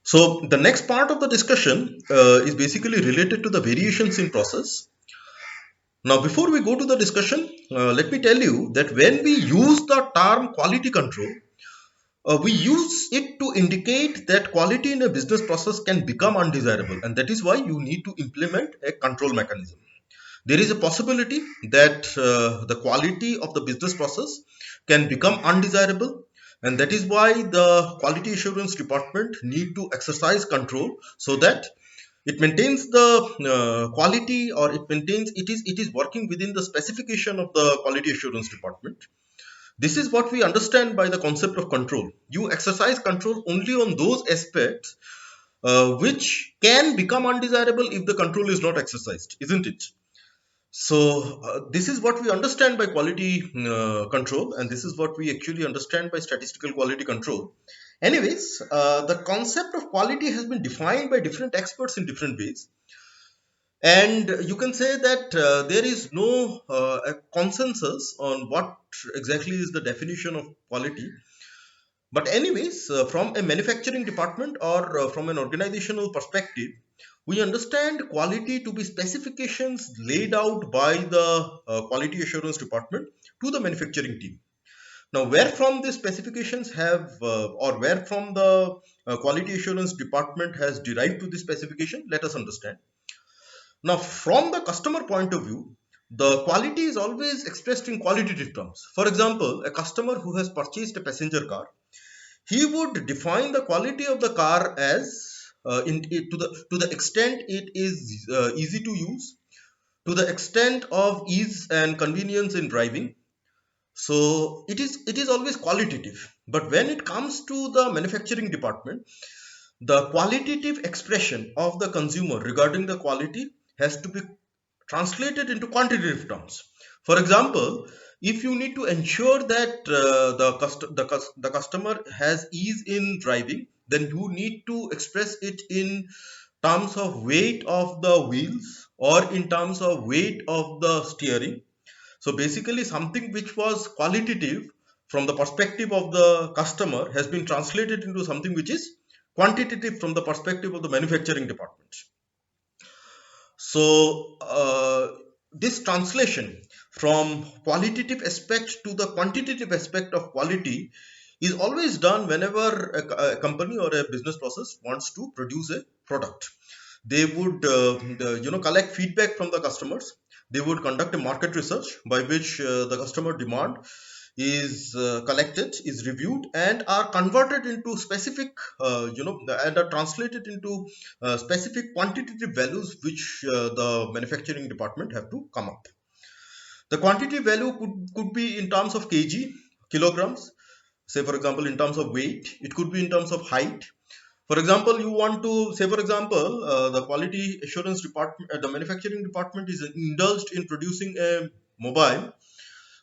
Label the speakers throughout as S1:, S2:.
S1: So the next part of the discussion is basically related to the variations in process. Now, before we go to the discussion, let me tell you that when we use the term quality control, we use it to indicate that quality in a business process can become undesirable, and that is why you need to implement a control mechanism. There is a possibility that the quality of the business process can become undesirable, and that is why the quality assurance department need to exercise control so that it maintains the quality, or it is working within the specification of the quality assurance department. This is what we understand by the concept of control. You exercise control only on those aspects which can become undesirable if the control is not exercised, isn't it? So, this is what we understand by quality control, and this is what we actually understand by statistical quality control. Anyways, the concept of quality has been defined by different experts in different ways, and you can say that there is no a consensus on what exactly is the definition of quality. But anyways, from a manufacturing department or from an organizational perspective, we understand quality to be specifications laid out by the quality assurance department to the manufacturing team. Now, where from these specifications have, or where from the quality assurance department has derived to this specification, let us understand. Now, from the customer point of view, the quality is always expressed in qualitative terms. For example, a customer who has purchased a passenger car, he would define the quality of the car as to the extent it is easy to use, to the extent of ease and convenience in driving. So it is always qualitative. But when it comes to the manufacturing department, the qualitative expression of the consumer regarding the quality has to be translated into quantitative terms. For example, if you need to ensure that the customer has ease in driving, then you need to express it in terms of weight of the wheels or in terms of weight of the steering. So basically, something which was qualitative from the perspective of the customer has been translated into something which is quantitative from the perspective of the manufacturing department. So, this translation from qualitative aspect to the quantitative aspect of quality is always done whenever a company or a business process wants to produce a product. They would, collect feedback from the customers. They would conduct a market research by which the customer demand is collected, is reviewed, and are converted into specific, and are translated into specific quantitative values which the manufacturing department have to come up. The quantity value could be in terms of kg, kilograms. Say, for example, in terms of weight, it could be in terms of height. For example, you want to say, for example, the quality assurance department, the manufacturing department is indulged in producing a mobile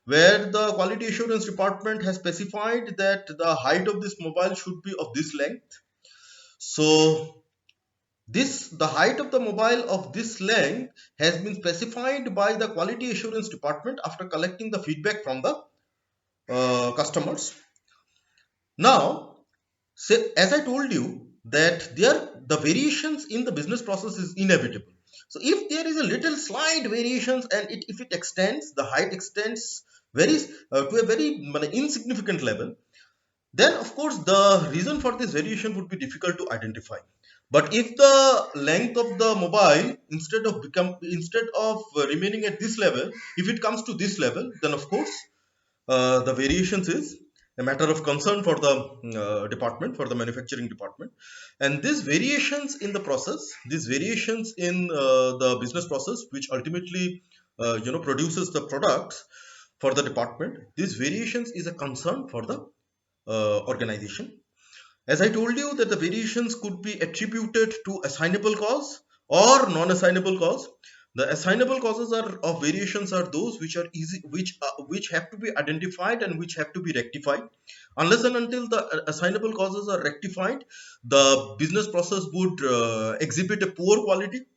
S1: where the quality assurance department has specified that the height of this mobile should be of this length. So this the height of the mobile of this length has been specified by the quality assurance department after collecting the feedback from the customers. Now, say, as I told you that the variations in the business process is inevitable. So if there is a little slight variations and if it extends, the height extends very to a very insignificant level, then of course the reason for this variation would be difficult to identify. But if the length of the mobile instead of remaining at this level, if it comes to this level, then of course the variations is a matter of concern for the department, for the manufacturing department. And these variations in the process, these variations in the business process, which ultimately produces the products for the department, these variations is a concern for the organization. As I told you that the variations could be attributed to assignable cause or non-assignable cause. The assignable causes are of variations are those which are easy, which have to be identified and which have to be rectified. Unless and until the assignable causes are rectified, the business process would exhibit a poor quality.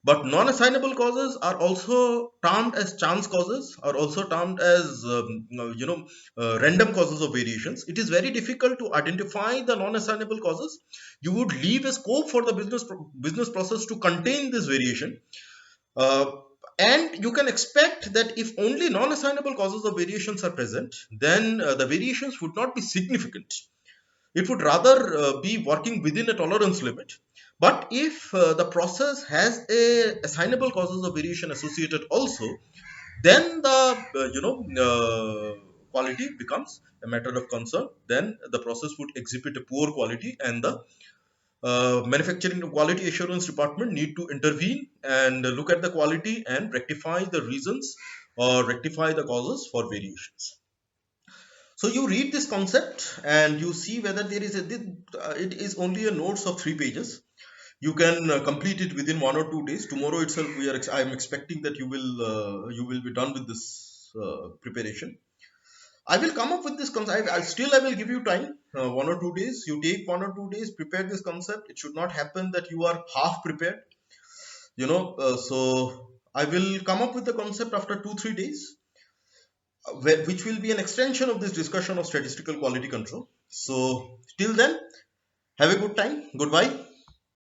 S1: But non-assignable causes are also termed as chance causes, are also termed as random causes of variations. It is very difficult to identify the non-assignable causes. You would leave a scope for the business process to contain this variation. Uh, and you can expect that if only non-assignable causes of variations are present, then the variations would not be significant. It would rather be working within a tolerance limit. But if the process has a assignable causes of variation associated also, then the quality becomes a matter of concern. Then the process would exhibit a poor quality, and the manufacturing quality assurance department need to intervene and look at the quality and rectify the reasons or rectify the causes for variations. So you read this concept and you see whether there is it is only a notes of 3 pages. You can complete it within 1 or 2 days. Tomorrow itself, I am expecting that you will be done with this preparation. I will come up with this concept. I will give you time, 1 or 2 days. You take 1 or 2 days, prepare this concept. It should not happen that you are half prepared. So I will come up with the concept after 2 3 days, which will be an extension of this discussion of statistical quality control. So till then, have a good time. Goodbye.